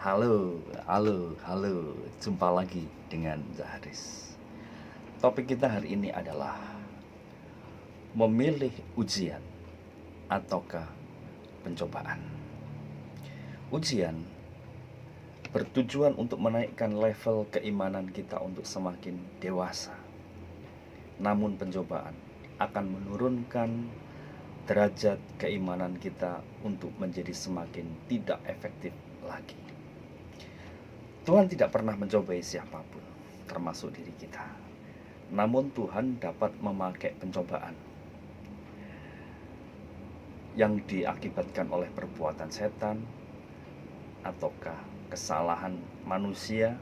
Halo, halo, halo. Jumpa lagi dengan Zaharis. Topik kita hari ini adalah memilih ujian ataukah pencobaan. Ujian bertujuan untuk menaikkan level keimanan kita untuk semakin dewasa. Namun pencobaan akan menurunkan derajat keimanan kita untuk menjadi semakin tidak efektif lagi. Tuhan tidak pernah mencobai siapapun, termasuk diri kita. Namun Tuhan dapat memakai pencobaan yang diakibatkan oleh perbuatan setan ataukah kesalahan manusia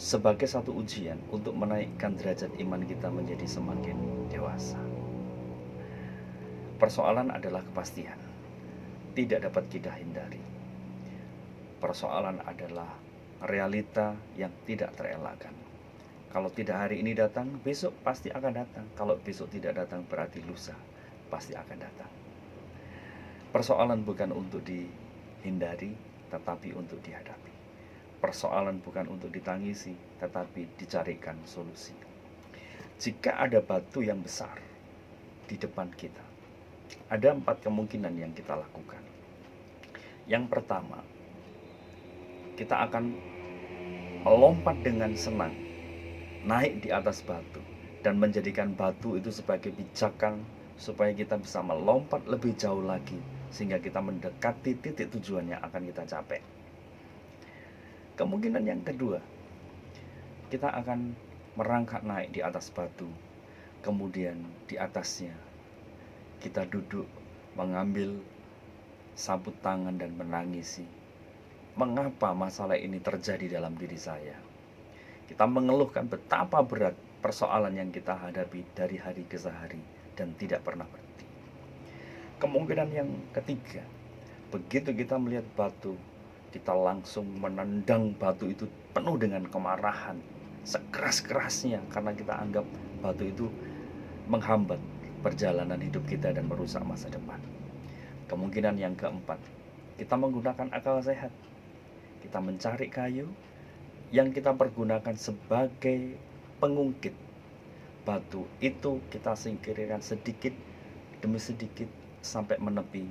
sebagai satu ujian untuk menaikkan derajat iman kita menjadi semakin dewasa. Persoalan adalah kepastian, tidak dapat kita hindari. Persoalan adalah realita yang tidak terelakkan. Kalau tidak hari ini datang, besok pasti akan datang. Kalau besok tidak datang, berarti lusa pasti akan datang. Persoalan bukan untuk dihindari, tetapi untuk dihadapi. Persoalan bukan untuk ditangisi, tetapi dicarikan solusi. Jika ada batu yang besar di depan kita, ada 4 kemungkinan yang kita lakukan. Yang pertama, kita akan melompat dengan senang, naik di atas batu, dan menjadikan batu itu sebagai pijakan supaya kita bisa melompat lebih jauh lagi, sehingga kita mendekati titik tujuan yang akan kita capai. Kemungkinan yang kedua, kita akan merangkak naik di atas batu, kemudian di atasnya kita duduk mengambil sabut tangan dan menangisi. Mengapa masalah ini terjadi dalam diri saya? Kita mengeluhkan betapa berat persoalan yang kita hadapi dari hari ke hari dan tidak pernah berhenti. Kemungkinan yang ketiga, begitu kita melihat batu, kita langsung menendang batu itu penuh dengan kemarahan, sekeras-kerasnya, karena kita anggap batu itu menghambat perjalanan hidup kita dan merusak masa depan. Kemungkinan yang keempat, kita menggunakan akal sehat. Kita mencari kayu yang kita pergunakan sebagai pengungkit. Batu itu kita singkirkan sedikit demi sedikit sampai menepi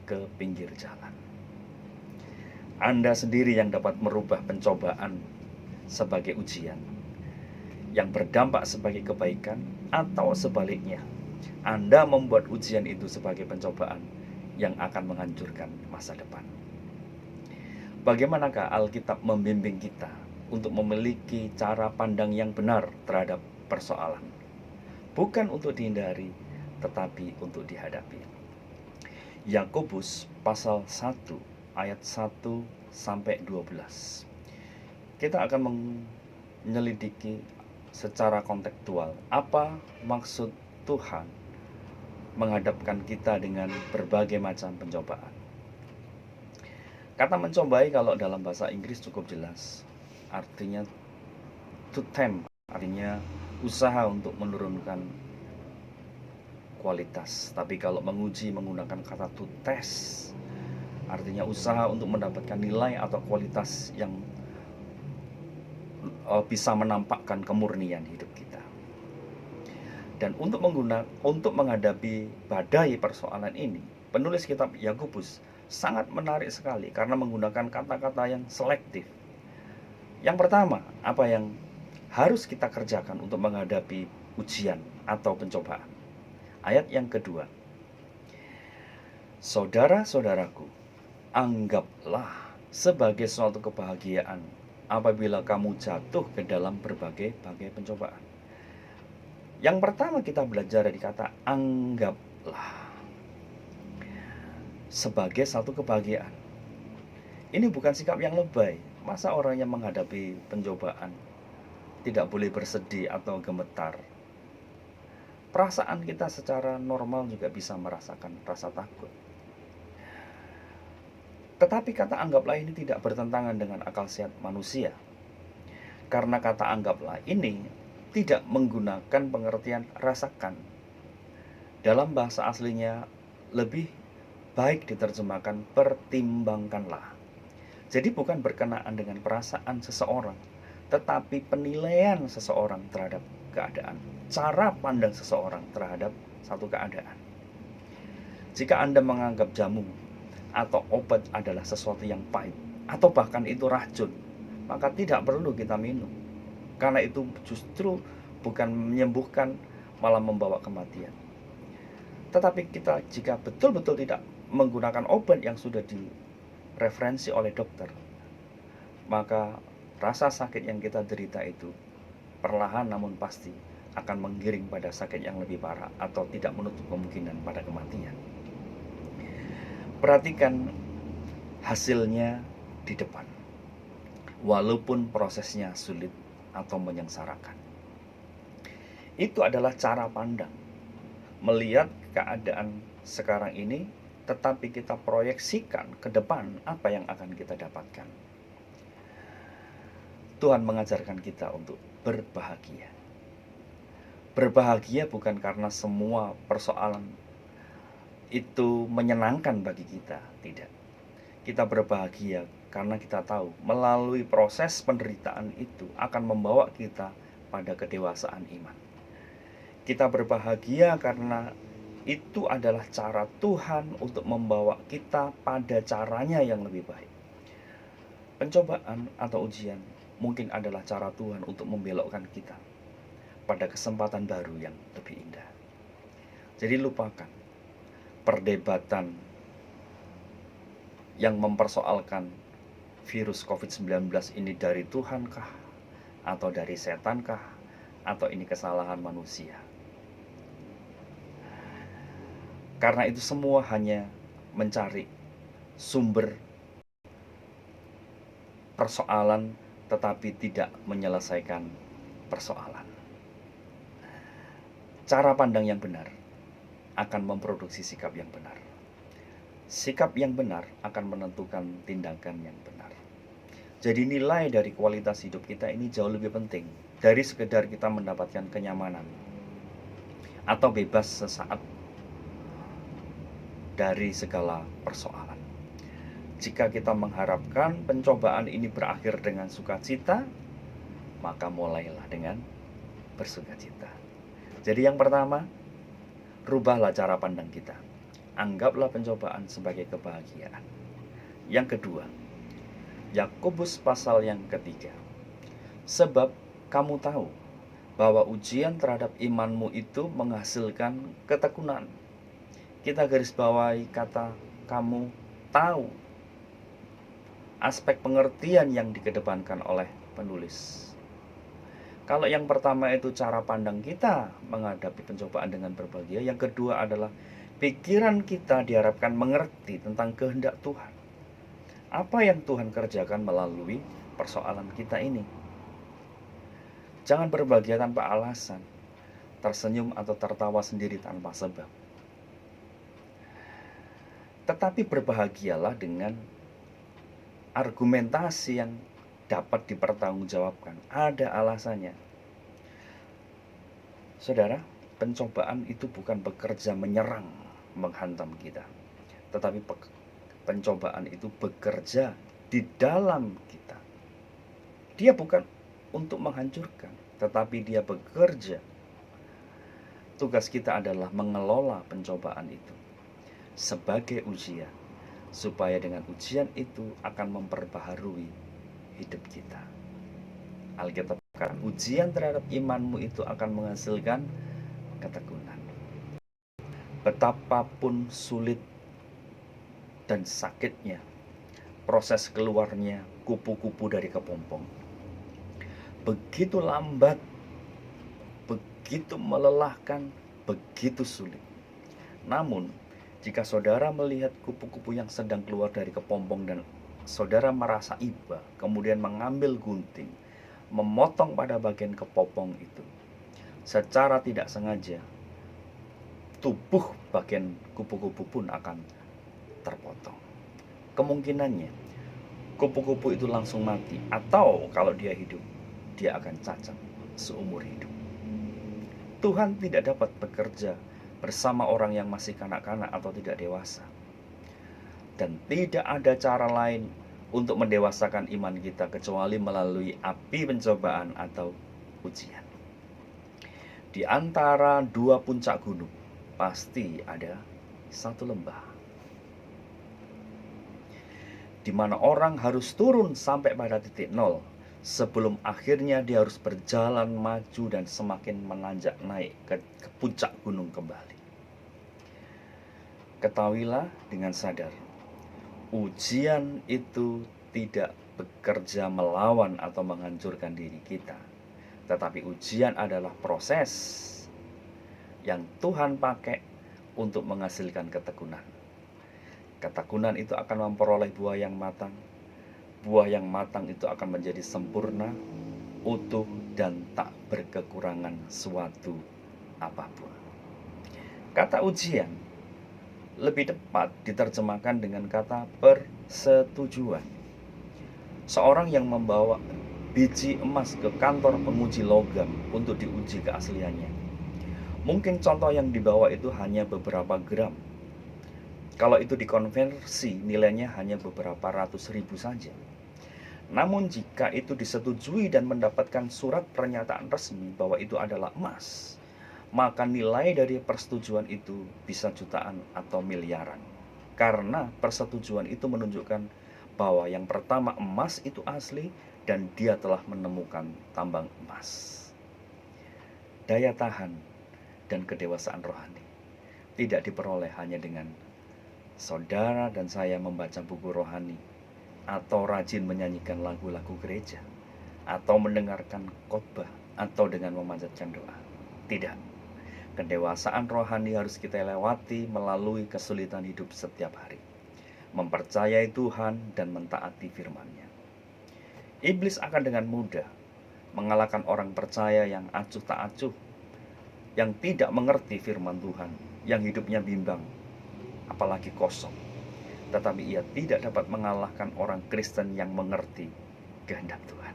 ke pinggir jalan. Anda sendiri yang dapat merubah pencobaan sebagai ujian yang berdampak sebagai kebaikan, atau sebaliknya, Anda membuat ujian itu sebagai pencobaan yang akan menghancurkan masa depan. Bagaimanakah Alkitab membimbing kita untuk memiliki cara pandang yang benar terhadap persoalan? Bukan untuk dihindari, tetapi untuk dihadapi. Yakobus pasal 1 ayat 1 sampai 12. Kita akan menyelidiki secara kontekstual apa maksud Tuhan menghadapkan kita dengan berbagai macam pencobaan. Kata mencobai kalau dalam bahasa Inggris cukup jelas. Artinya to tempt, artinya usaha untuk menurunkan kualitas. Tapi kalau menguji menggunakan kata to test, artinya usaha untuk mendapatkan nilai atau kualitas yang bisa menampakkan kemurnian hidup kita. Dan untuk menghadapi badai persoalan ini, penulis kitab Yakobus sangat menarik sekali karena menggunakan kata-kata yang selektif. Yang pertama, apa yang harus kita kerjakan untuk menghadapi ujian atau pencobaan? Ayat yang kedua, saudara-saudaraku, anggaplah sebagai suatu kebahagiaan apabila kamu jatuh ke dalam berbagai pencobaan. Yang pertama kita belajar dari kata anggaplah sebagai satu kebahagiaan. Ini bukan sikap yang lebay. Masa orang yang menghadapi pencobaan tidak boleh bersedih atau gemetar? Perasaan kita secara normal juga bisa merasakan rasa takut. Tetapi kata anggaplah ini tidak bertentangan dengan akal sehat manusia. Karena kata anggaplah ini tidak menggunakan pengertian rasakan. Dalam bahasa aslinya lebih baik diterjemahkan pertimbangkanlah. Jadi bukan berkenaan dengan perasaan seseorang, tetapi penilaian seseorang terhadap keadaan, cara pandang seseorang terhadap satu keadaan. Jika Anda menganggap jamu atau obat adalah sesuatu yang pahit, atau bahkan itu racun, maka tidak perlu kita minum. Karena itu justru bukan menyembuhkan, malah membawa kematian. Tetapi kita jika betul-betul tidak menggunakan obat yang sudah direferensi oleh dokter, maka rasa sakit yang kita derita itu perlahan namun pasti akan menggiring pada sakit yang lebih parah atau tidak menutup kemungkinan pada kematian. Perhatikan hasilnya di depan, walaupun prosesnya sulit atau menyengsarakan. Itu adalah cara pandang melihat keadaan sekarang ini, tetapi kita proyeksikan ke depan apa yang akan kita dapatkan. Tuhan mengajarkan kita untuk berbahagia. Berbahagia bukan karena semua persoalan itu menyenangkan bagi kita, tidak. Kita berbahagia karena kita tahu melalui proses penderitaan itu akan membawa kita pada kedewasaan iman. Kita berbahagia karena itu adalah cara Tuhan untuk membawa kita pada caranya yang lebih baik. Pencobaan atau ujian mungkin adalah cara Tuhan untuk membelokkan kita pada kesempatan baru yang lebih indah. Jadi lupakan perdebatan yang mempersoalkan virus COVID-19 ini dari Tuhankah atau dari setankah atau ini kesalahan manusia. Karena itu semua hanya mencari sumber persoalan tetapi tidak menyelesaikan persoalan. Cara pandang yang benar akan memproduksi sikap yang benar. Sikap yang benar akan menentukan tindakan yang benar. Jadi nilai dari kualitas hidup kita ini jauh lebih penting dari sekedar kita mendapatkan kenyamanan atau bebas sesaat dari segala persoalan. Jika kita mengharapkan pencobaan ini berakhir dengan sukacita, maka mulailah dengan bersukacita. Jadi yang pertama, rubahlah cara pandang kita. Anggaplah pencobaan sebagai kebahagiaan. Yang kedua, Yakobus pasal yang ketiga. Sebab kamu tahu bahwa ujian terhadap imanmu itu menghasilkan ketekunan. Kita garis bawahi kata kamu tahu. Aspek pengertian yang dikedepankan oleh penulis. Kalau yang pertama itu cara pandang kita menghadapi pencobaan dengan berbahagia. Yang kedua adalah pikiran kita diharapkan mengerti tentang kehendak Tuhan. Apa yang Tuhan kerjakan melalui persoalan kita ini. Jangan berbahagia tanpa alasan. Tersenyum atau tertawa sendiri tanpa sebab. Tetapi berbahagialah dengan argumentasi yang dapat dipertanggungjawabkan. Ada alasannya. Saudara, pencobaan itu bukan bekerja menyerang, menghantam kita. Tetapi pencobaan itu bekerja di dalam kita. Dia bukan untuk menghancurkan, tetapi dia bekerja. Tugas kita adalah mengelola pencobaan itu sebagai ujian, supaya dengan ujian itu akan memperbaharui hidup kita. Alkitab katakan, ujian terhadap imanmu itu akan menghasilkan ketekunan. Betapapun sulit dan sakitnya proses keluarnya kupu-kupu dari kepompong, begitu lambat, begitu melelahkan, begitu sulit. Namun jika saudara melihat kupu-kupu yang sedang keluar dari kepompong dan saudara merasa iba, kemudian mengambil gunting, memotong pada bagian kepompong itu, secara tidak sengaja, tubuh bagian kupu-kupu pun akan terpotong. Kemungkinannya, kupu-kupu itu langsung mati, atau kalau dia hidup, dia akan cacat seumur hidup. Tuhan tidak dapat bekerja bersama orang yang masih kanak-kanak atau tidak dewasa. Dan tidak ada cara lain untuk mendewasakan iman kita kecuali melalui api pencobaan atau ujian. Di antara dua puncak gunung pasti ada satu lembah, di mana orang harus turun sampai pada titik nol sebelum akhirnya dia harus berjalan maju dan semakin menanjak naik ke puncak gunung kembali. Ketahuilah dengan sadar, ujian itu tidak bekerja melawan atau menghancurkan diri kita, tetapi ujian adalah proses yang Tuhan pakai untuk menghasilkan ketekunan. Ketekunan itu akan memperoleh buah yang matang. Buah yang matang itu akan menjadi sempurna, utuh, dan tak berkekurangan suatu apapun. Kata ujian lebih tepat diterjemahkan dengan kata persetujuan. Seorang yang membawa biji emas ke kantor penguji logam untuk diuji keasliannya. Mungkin contoh yang dibawa itu hanya beberapa gram. Kalau itu dikonversi, nilainya hanya beberapa ratus ribu saja. Namun jika itu disetujui dan mendapatkan surat pernyataan resmi bahwa itu adalah emas, maka nilai dari persetujuan itu bisa jutaan atau miliaran. Karena persetujuan itu menunjukkan bahwa yang pertama emas itu asli dan dia telah menemukan tambang emas. Daya tahan dan kedewasaan rohani tidak diperoleh hanya dengan saudara dan saya membaca buku rohani, atau rajin menyanyikan lagu-lagu gereja, atau mendengarkan khotbah, atau dengan memanjatkan doa. Tidak. Kedewasaan rohani harus kita lewati melalui kesulitan hidup setiap hari, mempercayai Tuhan dan mentaati firman-Nya. Iblis akan dengan mudah mengalahkan orang percaya yang acuh tak acuh, yang tidak mengerti firman Tuhan, yang hidupnya bimbang, apalagi kosong. Tetapi ia tidak dapat mengalahkan orang Kristen yang mengerti kehendak Tuhan.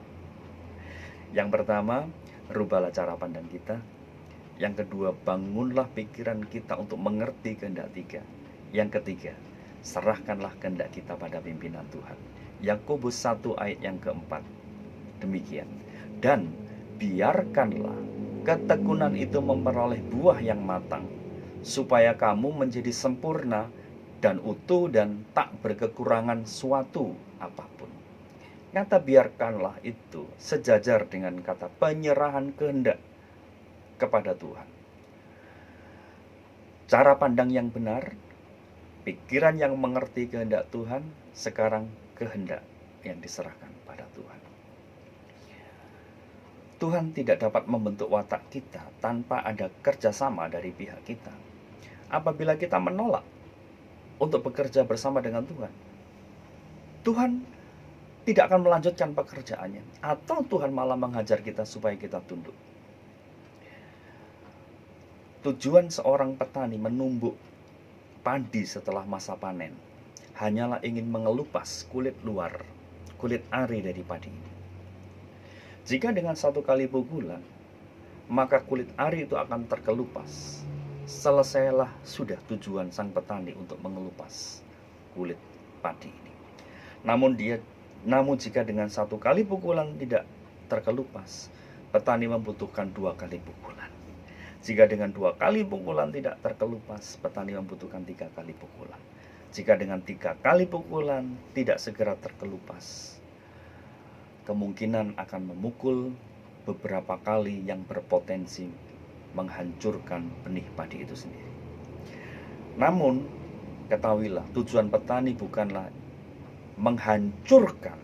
Yang pertama, rubahlah cara pandang kita. Yang kedua, bangunlah pikiran kita untuk mengerti kehendak tiga. Yang ketiga, serahkanlah kehendak kita pada pimpinan Tuhan. Yakobus 1 ayat yang keempat. Demikian. Dan biarkanlah ketekunan itu memperoleh buah yang matang, supaya kamu menjadi sempurna dan utuh dan tak berkekurangan suatu apapun. Kata biarkanlah itu sejajar dengan kata penyerahan kehendak kepada Tuhan. Cara pandang yang benar, pikiran yang mengerti kehendak Tuhan, sekarang kehendak yang diserahkan pada Tuhan. Tuhan tidak dapat membentuk watak kita tanpa ada kerjasama dari pihak kita. Apabila kita menolak untuk bekerja bersama dengan Tuhan, Tuhan tidak akan melanjutkan pekerjaannya, atau Tuhan malah menghajar kita supaya kita tunduk. Tujuan seorang petani menumbuk padi setelah masa panen hanyalah ingin mengelupas kulit luar, kulit ari dari padi ini. Jika dengan satu kali pukulan, maka kulit ari itu akan terkelupas. Selesailah sudah tujuan sang petani untuk mengelupas kulit padi ini. Namun jika dengan satu kali pukulan tidak terkelupas, petani membutuhkan 2 kali pukulan. Jika dengan 2 kali pukulan tidak terkelupas, petani membutuhkan 3 kali pukulan. Jika dengan 3 kali pukulan tidak segera terkelupas, kemungkinan akan memukul beberapa kali yang berpotensi menghancurkan benih padi itu sendiri. Namun, ketahuilah, tujuan petani bukanlah menghancurkan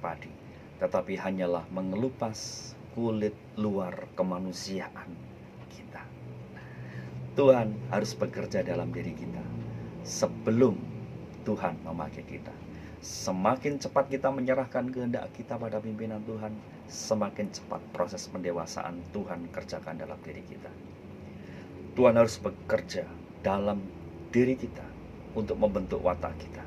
padi, tetapi hanyalah mengelupas kulit luar kemanusiaan kita. Tuhan harus bekerja dalam diri kita sebelum Tuhan memakai kita. Semakin cepat kita menyerahkan kehendak kita pada pimpinan Tuhan, semakin cepat proses pendewasaan Tuhan kerjakan dalam diri kita. Tuhan harus bekerja dalam diri kita untuk membentuk watak kita.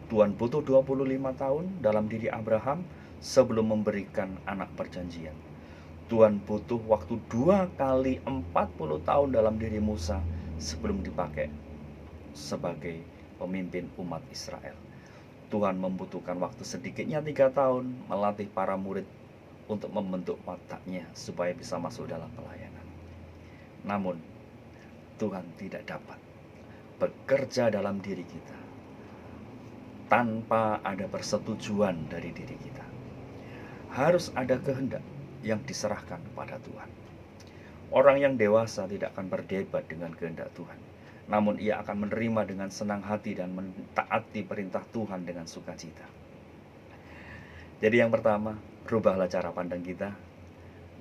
Tuhan butuh 25 tahun dalam diri Abraham sebelum memberikan anak perjanjian. Tuhan butuh waktu 2 kali 40 tahun dalam diri Musa sebelum dipakai sebagai pemimpin umat Israel. Tuhan membutuhkan waktu sedikitnya 3 tahun melatih para murid untuk membentuk wataknya supaya bisa masuk dalam pelayanan. Namun, Tuhan tidak dapat bekerja dalam diri kita tanpa ada persetujuan dari diri kita. Harus ada kehendak yang diserahkan kepada Tuhan. Orang yang dewasa tidak akan berdebat dengan kehendak Tuhan, namun ia akan menerima dengan senang hati dan mentaati perintah Tuhan dengan sukacita. Jadi yang pertama, rubahlah cara pandang kita.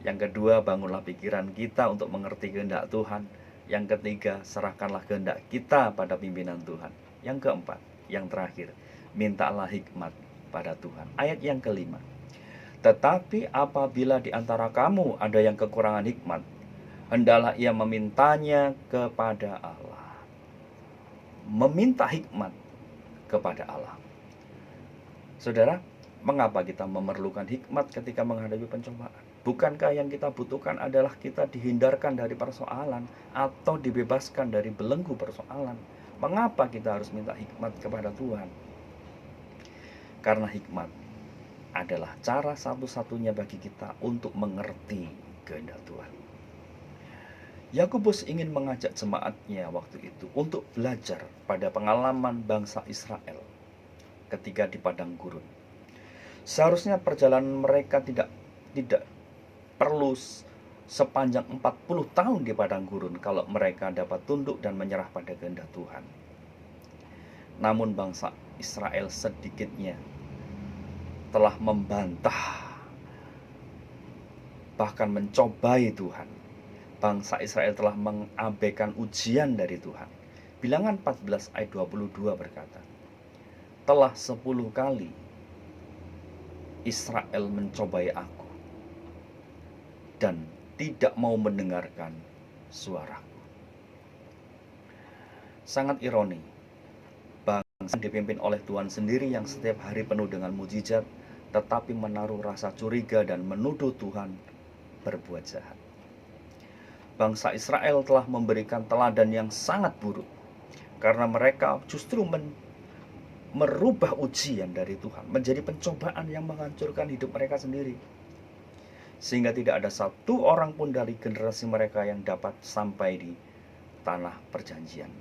Yang kedua, bangunlah pikiran kita untuk mengerti kehendak Tuhan. Yang ketiga, serahkanlah kehendak kita pada pimpinan Tuhan. Yang keempat, yang terakhir, mintalah hikmat pada Tuhan. Ayat yang kelima, tetapi apabila di antara kamu ada yang kekurangan hikmat, hendaklah ia memintanya kepada Allah. Meminta hikmat kepada Allah. Saudara, mengapa kita memerlukan hikmat ketika menghadapi pencobaan? Bukankah yang kita butuhkan adalah kita dihindarkan dari persoalan atau dibebaskan dari belenggu persoalan? Mengapa kita harus minta hikmat kepada Tuhan? Karena hikmat adalah cara satu-satunya bagi kita untuk mengerti kehendak Tuhan. Yakobus ingin mengajak jemaatnya waktu itu untuk belajar pada pengalaman bangsa Israel ketika di padang gurun. Seharusnya perjalanan mereka tidak perlu sepanjang 40 tahun di padang gurun kalau mereka dapat tunduk dan menyerah pada kehendak Tuhan. Namun bangsa Israel sedikitnya telah membantah, bahkan mencobai Tuhan. Bangsa Israel telah mengabaikan ujian dari Tuhan. Bilangan 14 ayat 22 berkata, telah 10 kali Israel mencobai aku dan tidak mau mendengarkan suaraku. Sangat ironi, bangsa dipimpin oleh Tuhan sendiri yang setiap hari penuh dengan mujizat, tetapi menaruh rasa curiga dan menuduh Tuhan berbuat jahat. Bangsa Israel telah memberikan teladan yang sangat buruk karena mereka justru merubah ujian dari Tuhan menjadi pencobaan yang menghancurkan hidup mereka sendiri, sehingga tidak ada satu orang pun dari generasi mereka yang dapat sampai di tanah perjanjian.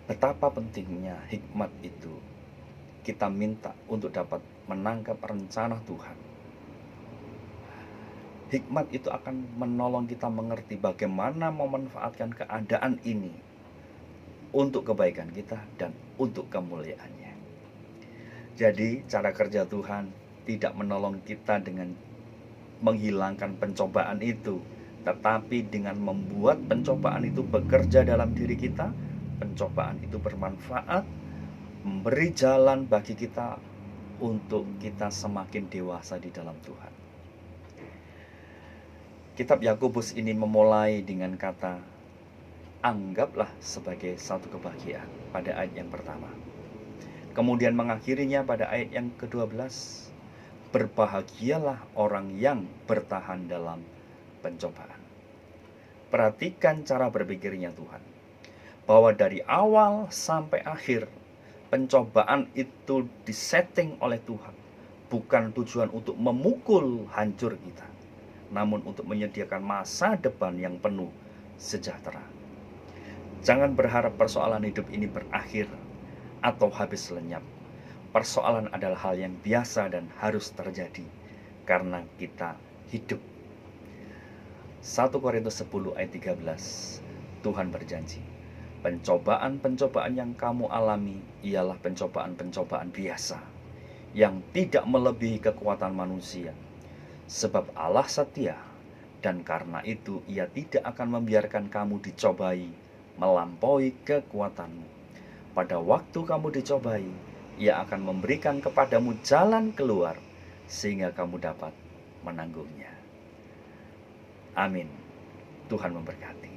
Betapa pentingnya hikmat itu kita minta untuk dapat menangkap rencana Tuhan. Hikmat itu akan menolong kita mengerti bagaimana memanfaatkan keadaan ini untuk kebaikan kita dan untuk kemuliaannya. Jadi cara kerja Tuhan tidak menolong kita dengan menghilangkan pencobaan itu, tetapi dengan membuat pencobaan itu bekerja dalam diri kita. Pencobaan itu bermanfaat, memberi jalan bagi kita untuk kita semakin dewasa di dalam Tuhan. Kitab Yakobus ini memulai dengan kata anggaplah sebagai satu kebahagiaan pada ayat yang pertama. Kemudian mengakhirinya pada ayat yang ke-12, berbahagialah orang yang bertahan dalam pencobaan. Perhatikan cara berpikirnya Tuhan, bahwa dari awal sampai akhir pencobaan itu disetting oleh Tuhan, bukan tujuan untuk memukul hancur kita, namun untuk menyediakan masa depan yang penuh sejahtera. Jangan berharap persoalan hidup ini berakhir atau habis lenyap. Persoalan adalah hal yang biasa dan harus terjadi karena kita hidup. 1 Korintus 10 ayat 13, Tuhan berjanji, pencobaan-pencobaan yang kamu alami ialah pencobaan-pencobaan biasa yang tidak melebihi kekuatan manusia. Sebab Allah setia, dan karena itu Ia tidak akan membiarkan kamu dicobai melampaui kekuatanmu. Pada waktu kamu dicobai, Ia akan memberikan kepadamu jalan keluar sehingga kamu dapat menanggungnya. Amin. Tuhan memberkati.